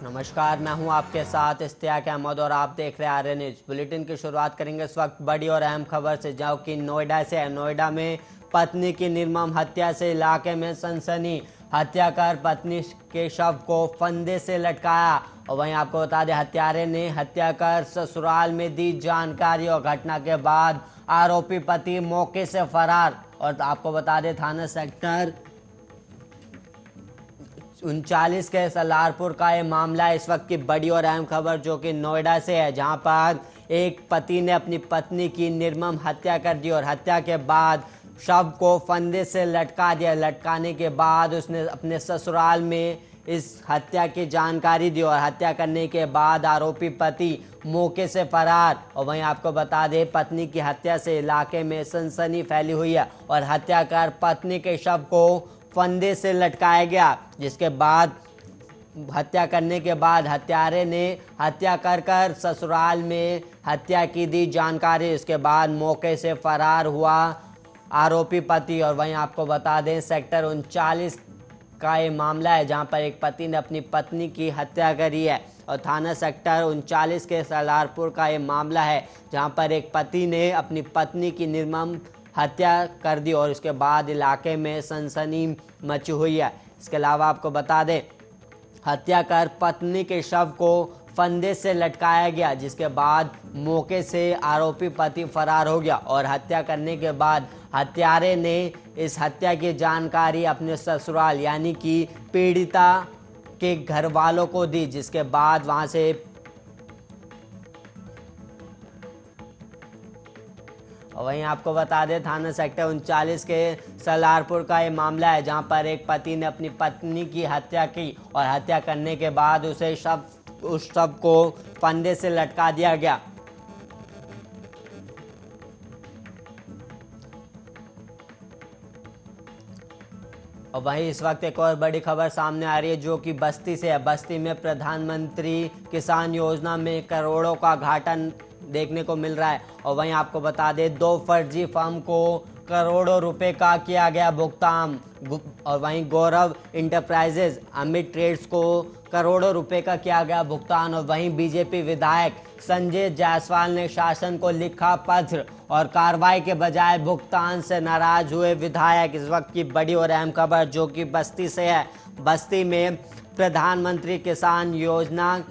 नमस्कार, मैं हूं आपके साथ इश्तियाक अहमद और आप देख रहे हैं आर्य न्यूज। बुलेटिन की शुरुआत करेंगे इस वक्त बड़ी और अहम खबर से, जो कि नोएडा से है। नोएडा में पत्नी की निर्मम हत्या से इलाके में सनसनी। हत्या कर पत्नी के शव को फंदे से लटकाया। और वहीं आपको बता दें, हत्यारे ने हत्या कर ससुराल में दी जानकारी और घटना के बाद आरोपी पति मौके से फरार। और आपको बता दें, थाना सेक्टर 39 के सलारपुर का ये मामला है। इस वक्त की बड़ी और अहम खबर जो कि नोएडा से है, जहां पर एक पति ने अपनी पत्नी की निर्मम हत्या कर दी और हत्या के बाद शव को फंदे से लटका दिया। लटकाने के बाद उसने अपने ससुराल में इस हत्या की जानकारी दी और हत्या करने के बाद आरोपी पति मौके से फरार। और वहीं आपको बता दें, पत्नी की हत्या से इलाके में सनसनी फैली हुई है और हत्या कर पत्नी के शव को फंदे से लटकाया गया, जिसके बाद हत्या करने के बाद हत्यारे ने हत्या कर ससुराल में हत्या की दी जानकारी। उसके बाद मौके से फरार हुआ आरोपी पति। और वहीं आपको बता दें, सेक्टर 39 का ये मामला है, जहां पर एक पति ने अपनी पत्नी की हत्या करी है। और थाना सेक्टर 39 के सलारपुर का ये मामला है, जहां पर एक पति ने अपनी पत्नी की निर्मम हत्या कर दी और उसके बाद इलाके में सनसनी मची हुई है। इसके अलावा आपको बता दें, हत्या कर पत्नी के शव को फंदे से लटकाया गया, जिसके बाद मौके से आरोपी पति फरार हो गया। और हत्या करने के बाद हत्यारे ने इस हत्या की जानकारी अपने ससुराल यानी कि पीड़िता के घर वालों को दी, जिसके बाद वहां से वहीं आपको बता दें, थाना सेक्टर 39 के सलारपुर का ये मामला है, जहां पर एक पति ने अपनी पत्नी की हत्या की और हत्या करने के बाद उस शव को फंदे से लटका दिया गया। और वहीं इस वक्त एक और बड़ी खबर सामने आ रही है, जो कि बस्ती से है। बस्ती में प्रधानमंत्री किसान योजना में करोड़ों का घाटा देखने को मिल रहा है। और वहीं आपको बता दें, 2 फर्जी फर्म को करोड़ों रुपए का किया गया भुगतान। और वहीं गौरव इंटरप्राइजेज अमित ट्रेड्स को करोड़ों रुपए का किया गया भुगतान। और वहीं बीजेपी विधायक संजय जायसवाल ने शासन को लिखा पत्र और कार्रवाई के बजाय भुगतान से नाराज हुए विधायक। इस वक्त की बड़ी और अहम खबर जो कि बस्ती से है। बस्ती में प्रधानमंत्री किसान योजना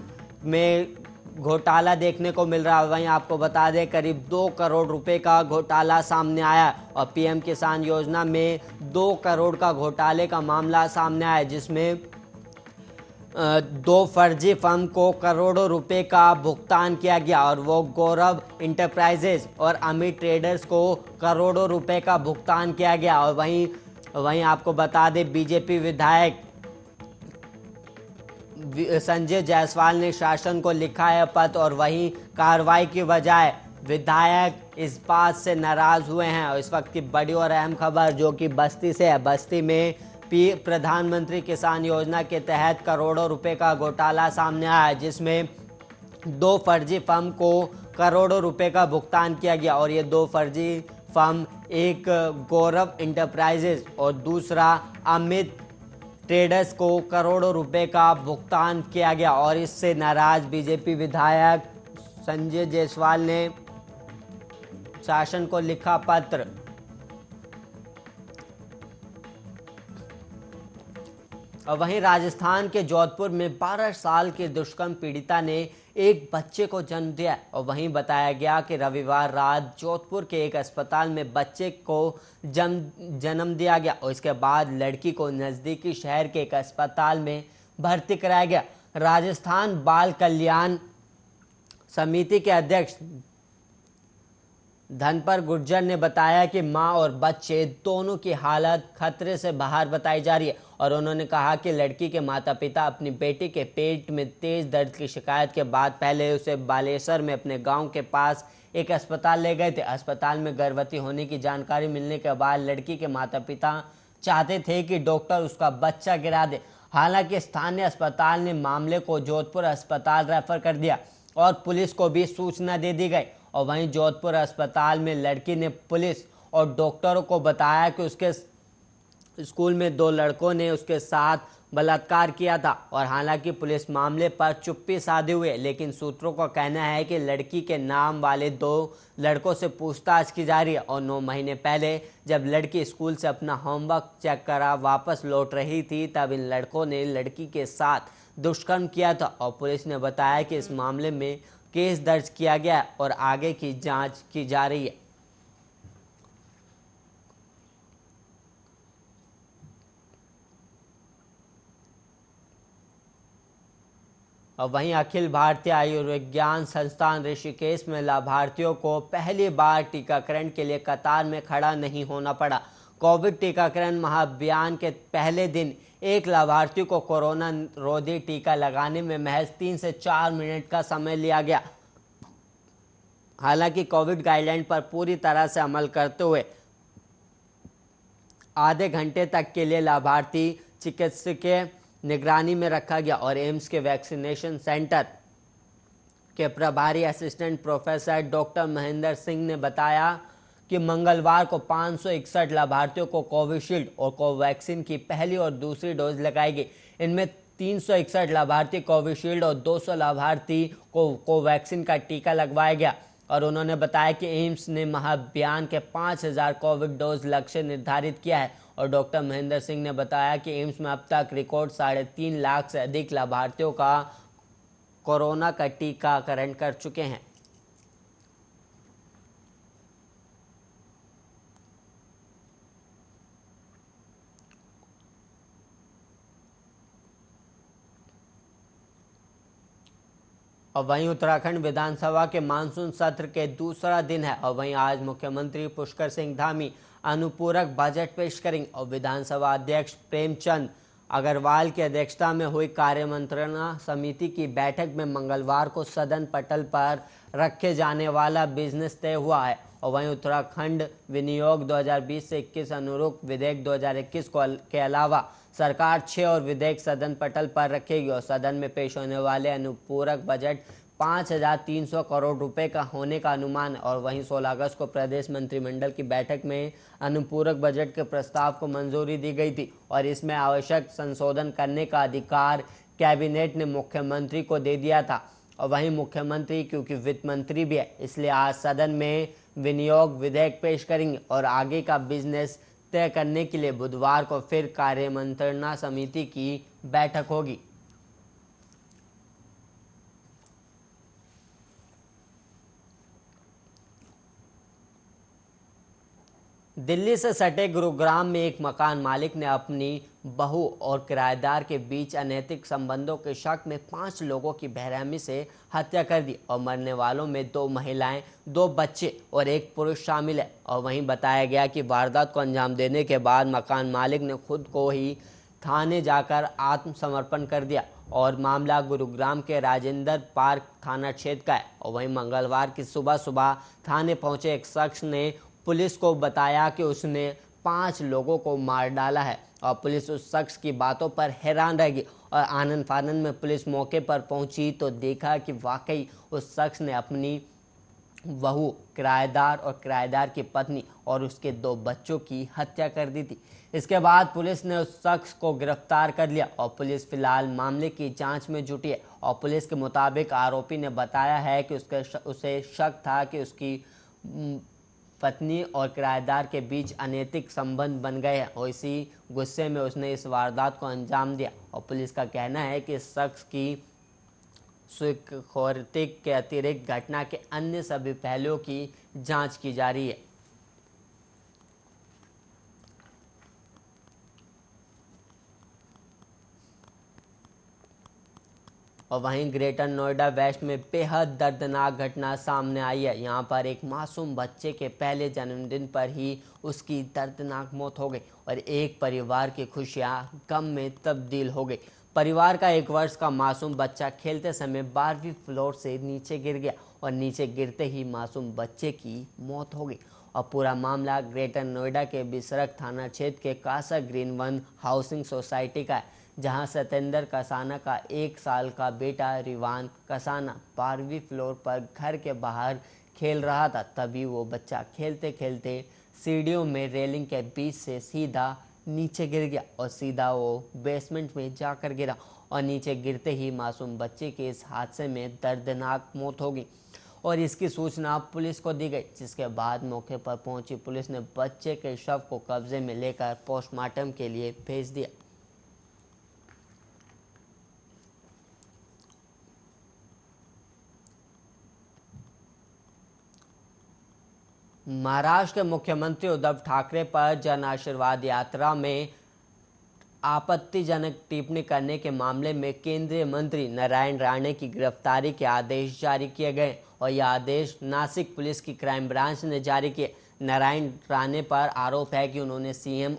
में घोटाला देखने को मिल रहा है। वहीं आपको बता दें, करीब 2 करोड़ रुपए का घोटाला सामने आया और पीएम किसान योजना में 2 करोड़ का घोटाले का मामला सामने आया, जिसमें 2 फर्जी फर्म को करोड़ों रुपए का भुगतान किया गया। और वो गौरव इंटरप्राइजेज और अमित ट्रेडर्स को करोड़ों रुपए का भुगतान किया गया। और वहीं आपको बता दें, बीजेपी विधायक संजय जायसवाल ने शासन को लिखा है पत्र और वहीं कार्रवाई की बजाय विधायक इस बात से नाराज हुए हैं। और इस वक्त की बड़ी और अहम खबर जो कि बस्ती से है। बस्ती में प्रधानमंत्री किसान योजना के तहत करोड़ों रुपए का घोटाला सामने आया है, जिसमें 2 फर्जी फर्म को करोड़ों रुपए का भुगतान किया गया। और ये 2 फर्जी फर्म, एक गौरव इंटरप्राइजेज और दूसरा अमित ट्रेडर्स को करोड़ों रुपए का भुगतान किया गया। और इससे नाराज बीजेपी विधायक संजय जायसवाल ने शासन को लिखा पत्र। और वहीं राजस्थान के जोधपुर में 12 साल की दुष्कर्म पीड़िता ने एक बच्चे को जन्म दिया। और वहीं बताया गया कि रविवार रात जोधपुर के एक अस्पताल में बच्चे को जन्म दिया गया और इसके बाद लड़की को नज़दीकी शहर के एक अस्पताल में भर्ती कराया गया। राजस्थान बाल कल्याण समिति के अध्यक्ष धनपर गुर्जर ने बताया कि मां और बच्चे दोनों की हालत खतरे से बाहर बताई जा रही है। और उन्होंने कहा कि लड़की के माता पिता अपनी बेटी के पेट में तेज दर्द की शिकायत के बाद पहले उसे बालेश्वर में अपने गांव के पास एक अस्पताल ले गए थे। अस्पताल में गर्भवती होने की जानकारी मिलने के बाद लड़की के माता पिता चाहते थे कि डॉक्टर उसका बच्चा गिरा दे। हालांकि स्थानीय अस्पताल ने मामले को जोधपुर अस्पताल रेफर कर दिया और पुलिस को भी सूचना दे दी गई। और वहीं जोधपुर अस्पताल में लड़की ने पुलिस और डॉक्टरों को बताया कि उसके स्कूल में 2 लड़कों ने उसके साथ बलात्कार किया था। और हालांकि पुलिस मामले पर चुप्पी साधे हुए, लेकिन सूत्रों का कहना है कि लड़की के नाम वाले 2 लड़कों से पूछताछ की जा रही है। और 9 महीने पहले जब लड़की स्कूल से अपना होमवर्क चेक करा वापस लौट रही थी, तब इन लड़कों ने लड़की के साथ दुष्कर्म किया था। और पुलिस ने बताया कि इस मामले में केस दर्ज किया गया है और आगे की जांच की जा रही है। और वहीं अखिल भारतीय आयुर्विज्ञान संस्थान ऋषिकेश में लाभार्थियों को पहली बार टीकाकरण के लिए कतार में खड़ा नहीं होना पड़ा। कोविड टीकाकरण महाअभियान के पहले दिन एक लाभार्थी को कोरोना रोधी टीका लगाने में महज 3 से 4 मिनट का समय लिया गया। हालांकि कोविड गाइडलाइन पर पूरी तरह से अमल करते हुए आधे घंटे तक के लिए लाभार्थी चिकित्सकीय निगरानी में रखा गया। और एम्स के वैक्सीनेशन सेंटर के प्रभारी assistant professor doctor Mahendra Singh ने बताया कि मंगलवार को 561 लाभार्थियों को कोविशील्ड और कोवैक्सीन की पहली और दूसरी डोज लगाई गई। इनमें 361 लाभार्थी कोविशील्ड और 200 लाभार्थी को कोवैक्सीन का टीका लगवाया गया। और उन्होंने बताया कि एम्स ने महाअभियान के 5000 कोविड डोज लक्ष्य निर्धारित किया है। और डॉक्टर महेंद्र सिंह ने बताया कि एम्स में अब तक रिकॉर्ड 3.5 लाख से अधिक लाभार्थियों का कोरोना का टीकाकरण कर चुके हैं। और वहीं उत्तराखंड विधानसभा के मानसून सत्र के दूसरा दिन है। और वहीं आज मुख्यमंत्री पुष्कर सिंह धामी अनुपूरक बजट पेश करेंगे। और विधानसभा अध्यक्ष प्रेमचंद अग्रवाल की अध्यक्षता में हुई कार्य मंत्रणा समिति की बैठक में मंगलवार को सदन पटल पर रखे जाने वाला बिजनेस तय हुआ है। और वहीं उत्तराखंड विनियोग 2020 से 21 अनुरूप विधेयक 2021 के अलावा सरकार 6 और विधेयक सदन पटल पर रखेगी। और सदन में पेश होने वाले अनुपूरक बजट 5300 करोड़ रुपए का होने का अनुमान है। और वहीं 16 अगस्त को प्रदेश मंत्रिमंडल की बैठक में अनुपूरक बजट के प्रस्ताव को मंजूरी दी गई थी। और इसमें आवश्यक संशोधन करने का अधिकार कैबिनेट ने मुख्यमंत्री को दे दिया था। और वहीं मुख्यमंत्री क्योंकि वित्त मंत्री भी है, इसलिए आज सदन में विनियोग विधेयक पेश करेंगे। और आगे का बिजनेस तय करने के लिए बुधवार को फिर कार्य मंत्रणा समिति की बैठक होगी। दिल्ली से सटे गुरुग्राम में एक मकान मालिक ने अपनी बहू और किराएदार के बीच अनैतिक संबंधों के शक में 5 लोगों की बेरहमी से हत्या कर दी। और मरने वालों में 2 महिलाएं, 2 बच्चे और 1 पुरुष शामिल है। और वहीं बताया गया कि वारदात को अंजाम देने के बाद मकान मालिक ने खुद को ही थाने जाकर आत्मसमर्पण कर दिया। और मामला गुरुग्राम के राजेंद्र पार्क थाना क्षेत्र का है। और वहीं मंगलवार की सुबह सुबह थाने पहुंचे एक शख्स ने पुलिस को बताया कि उसने 5 लोगों को मार डाला है। और पुलिस उस शख्स की बातों पर हैरान रह गई। और आनन फानन में पुलिस मौके पर पहुंची तो देखा कि वाकई उस शख्स ने अपनी बहू, किराएदार और किराएदार की पत्नी और उसके 2 बच्चों की हत्या कर दी थी। इसके बाद पुलिस ने उस शख्स को गिरफ्तार कर लिया। और पुलिस फिलहाल मामले की जांच में जुटी है। और पुलिस के मुताबिक आरोपी ने बताया है कि उसे शक था कि उसकी पत्नी और किराएदार के बीच अनैतिक संबंध बन गए हैं। और इसी गुस्से में उसने इस वारदात को अंजाम दिया। और पुलिस का कहना है कि इस शख्स की स्वीकारोक्ति के अतिरिक्त घटना के अन्य सभी पहलुओं की जांच की जा रही है। और वहीं ग्रेटर नोएडा वेस्ट में बेहद दर्दनाक घटना सामने आई है। यहाँ पर एक मासूम बच्चे के पहले जन्मदिन पर ही उसकी दर्दनाक मौत हो गई और एक परिवार की खुशियाँ गम में तब्दील हो गई। परिवार का 1 वर्ष का मासूम बच्चा खेलते समय 12वीं फ्लोर से नीचे गिर गया और नीचे गिरते ही मासूम बच्चे की मौत हो गई। और पूरा मामला ग्रेटर नोएडा के बिसरख थाना क्षेत्र के Casa green one housing society का है, जहां सतेंद्र कसाना का 1 साल का बेटा रिवान कसाना 12वीं फ्लोर पर घर के बाहर खेल रहा था। तभी वो बच्चा खेलते खेलते सीढ़ियों में रेलिंग के बीच से सीधा नीचे गिर गया और सीधा वो बेसमेंट में जाकर गिरा और नीचे गिरते ही मासूम बच्चे के इस हादसे में दर्दनाक मौत हो गई और इसकी सूचना पुलिस को दी गई, जिसके बाद मौके पर पहुंची पुलिस ने बच्चे के शव को कब्जे में लेकर पोस्टमार्टम के लिए भेज दिया। महाराष्ट्र के मुख्यमंत्री उद्धव ठाकरे पर जन आशीर्वाद यात्रा में आपत्तिजनक टिप्पणी करने के मामले में केंद्रीय मंत्री नारायण राणे की गिरफ्तारी के आदेश जारी किए गए और यह आदेश नासिक पुलिस की क्राइम ब्रांच ने जारी किए। नारायण राणे पर आरोप है कि उन्होंने सीएम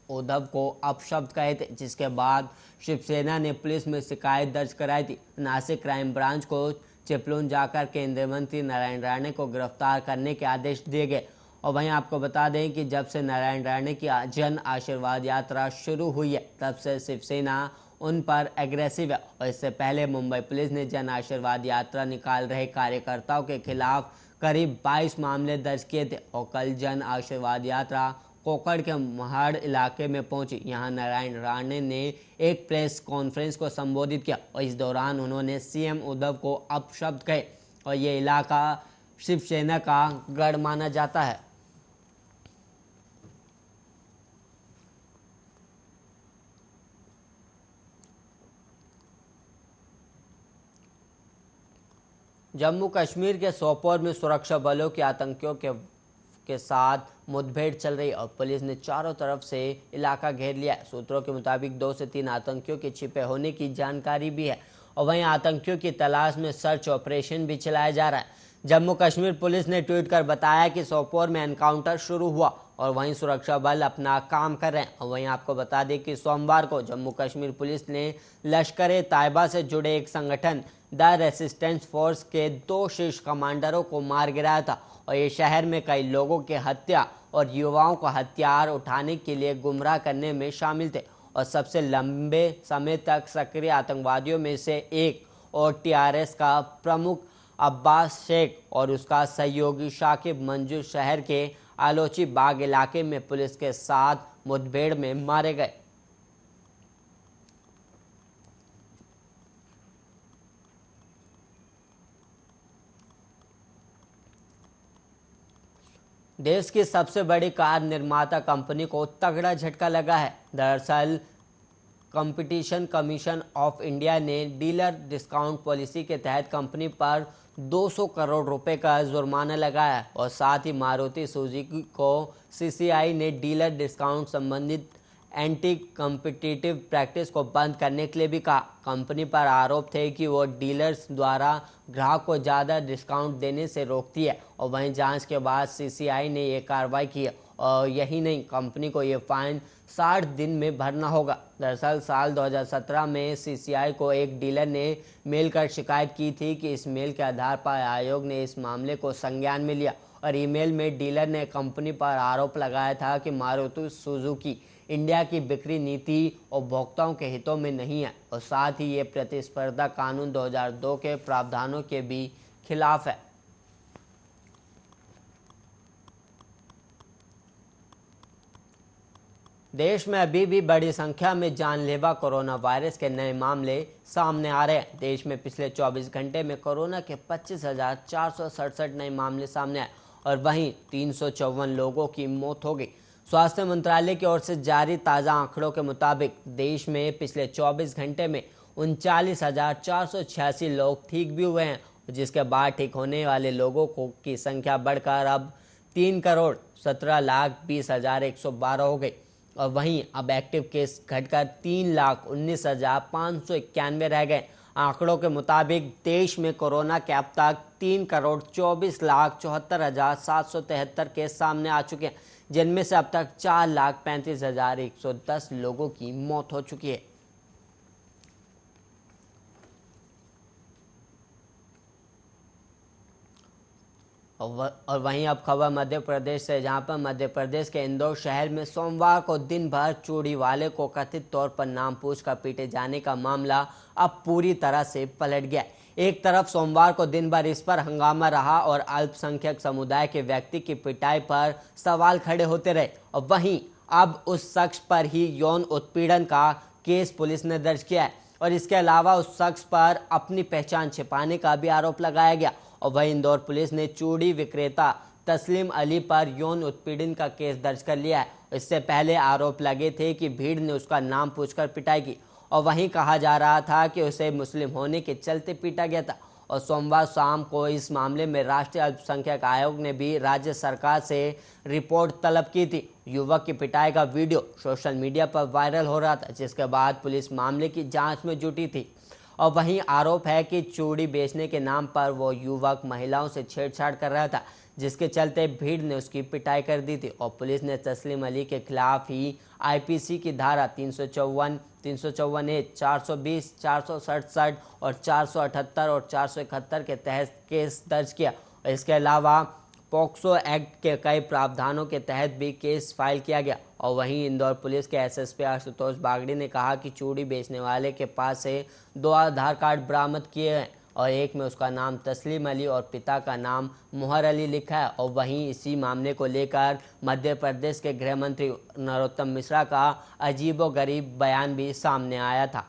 उद्धव को अपशब्द कहे थे, जिसके बाद शिवसेना ने पुलिस में शिकायत दर्ज कराई थी। नासिक क्राइम ब्रांच को चिपलून जाकर केंद्रीय मंत्री नारायण राणे को गिरफ्तार करने के आदेश दिए गए। और वहीं आपको बता दें कि जब से नारायण राणे की जन आशीर्वाद यात्रा शुरू हुई है, तब से शिवसेना उन पर एग्रेसिव है और इससे पहले मुंबई पुलिस ने जन आशीर्वाद यात्रा निकाल रहे कार्यकर्ताओं के खिलाफ करीब 22 मामले दर्ज किए थे। और कल जन आशीर्वाद यात्रा कोकड़ के महाड़ इलाके में पहुंची। यहां नारायण राणे ने एक प्रेस कॉन्फ्रेंस को संबोधित किया और इस दौरान उन्होंने सीएम उद्धव को अपशब्द कहे और ये इलाका शिवसेना का गढ़ माना जाता है। जम्मू कश्मीर के सोपोर में सुरक्षा बलों के आतंकियों के साथ मुठभेड़ चल रही और पुलिस ने चारों तरफ से इलाका घेर लिया है। सूत्रों के मुताबिक 2 से 3 आतंकियों के छिपे होने की जानकारी भी है और वहीं आतंकियों की तलाश में सर्च ऑपरेशन भी चलाया जा रहा है। जम्मू कश्मीर पुलिस ने ट्वीट कर बताया कि सोपोर में एनकाउंटर शुरू हुआ और वहीं सुरक्षा बल अपना काम कर रहे हैं। और वहीं आपको बता दें कि सोमवार को जम्मू कश्मीर पुलिस ने लश्कर-ए-तैयबा से जुड़े एक संगठन द रेसिस्टेंस फोर्स के 2 शीर्ष कमांडरों को मार गिराया था और ये शहर में कई लोगों की हत्या और युवाओं को हथियार उठाने के लिए गुमराह करने में शामिल थे और सबसे लंबे समय तक सक्रिय आतंकवादियों में से एक और टीआरएस का प्रमुख अब्बास शेख और उसका सहयोगी शाकिब मंजूर शहर के आलोची बाग इलाके में पुलिस के साथ मुठभेड़ में मारे गए। देश की सबसे बड़ी कार निर्माता कंपनी को तगड़ा झटका लगा है। दरअसल कंपटीशन कमीशन ऑफ इंडिया ने डीलर डिस्काउंट पॉलिसी के तहत कंपनी पर 200 करोड़ रुपए का जुर्माना लगाया और साथ ही मारुति सुजुकी को सीसीआई ने डीलर डिस्काउंट संबंधित एंटी कॉम्पिटिटिव प्रैक्टिस को बंद करने के लिए भी कहा। कंपनी पर आरोप थे कि वो डीलर्स द्वारा ग्राहक को ज़्यादा डिस्काउंट देने से रोकती है और वहीं जांच के बाद सीसीआई ने ये कार्रवाई की है और यही नहीं, कंपनी को ये फाइन 60 दिन में भरना होगा। दरअसल साल 2017 में सीसीआई को एक डीलर ने मेल कर शिकायत की थी कि इस मेल के आधार पर आयोग ने इस मामले को संज्ञान में लिया और ईमेल में डीलर ने कंपनी पर आरोप लगाया था कि मारुति सुजुकी इंडिया की बिक्री नीति उपभोक्ताओं के हितों में नहीं है और साथ ही ये प्रतिस्पर्धा कानून 2002 के प्रावधानों के भी खिलाफ है। देश में अभी भी बड़ी संख्या में जानलेवा कोरोना वायरस के नए मामले सामने आ रहे हैं। देश में पिछले 24 घंटे में कोरोना के 25,467 नए मामले सामने आए और वहीं 354 लोगों की मौत हो गई। स्वास्थ्य मंत्रालय की ओर से जारी ताज़ा आंकड़ों के मुताबिक देश में पिछले 24 घंटे में 39,486 लोग ठीक भी हुए हैं, जिसके बाद ठीक होने वाले लोगों की संख्या बढ़कर अब 3,17,20,112 हो गई और वहीं अब एक्टिव केस घटकर 3,19,591 रह गए। आंकड़ों के मुताबिक देश में कोरोना के अब तक 3,24,74,773 केस सामने आ चुके हैं, जिनमें से अब तक 4,35,110 लोगों की मौत हो चुकी है। और वहीं अब खबर मध्य प्रदेश से, जहां पर मध्य प्रदेश के इंदौर शहर में सोमवार को दिन भर चूड़ी वाले को कथित तौर पर नाम पूछकर पीटे जाने का मामला अब पूरी तरह से पलट गया। एक तरफ सोमवार को दिन भर इस पर हंगामा रहा और अल्पसंख्यक समुदाय के व्यक्ति की पिटाई पर सवाल खड़े होते रहे और वहीं अब उस शख्स पर ही यौन उत्पीड़न का केस पुलिस ने दर्ज किया है और इसके अलावा उस शख्स पर अपनी पहचान छिपाने का भी आरोप लगाया गया। और वहीं इंदौर पुलिस ने चूड़ी विक्रेता तस्लीम अली पर यौन उत्पीड़न का केस दर्ज कर लिया है। इससे पहले आरोप लगे थे कि भीड़ ने उसका नाम पूछकर पिटाई की और वहीं कहा जा रहा था कि उसे मुस्लिम होने के चलते पीटा गया था। और सोमवार शाम को इस मामले में राष्ट्रीय अल्पसंख्यक आयोग ने भी राज्य सरकार से रिपोर्ट तलब की थी। युवक की पिटाई का वीडियो सोशल मीडिया पर वायरल हो रहा था, जिसके बाद पुलिस मामले की जांच में जुटी थी। और वहीं आरोप है कि चूड़ी बेचने के नाम पर वो युवक महिलाओं से छेड़छाड़ कर रहा था, जिसके चलते भीड़ ने उसकी पिटाई कर दी थी। और पुलिस ने तस्लीम अली के खिलाफ ही आईपीसी की धारा 354, 354A, 420, 467 और 478 और 471 के तहत केस दर्ज किया। इसके अलावा पॉक्सो एक्ट के कई प्रावधानों के तहत भी केस फाइल किया गया। और वहीं इंदौर पुलिस के एसएसपी आशुतोष बागड़ी ने कहा कि चूड़ी बेचने वाले के पास से 2 आधार कार्ड बरामद किए हैं और एक में उसका नाम तस्लीम अली और पिता का नाम मोहर अली लिखा है। और वहीं इसी मामले को लेकर मध्य प्रदेश के गृह मंत्री नरोत्तम मिश्रा का अजीबोगरीब बयान भी सामने आया था।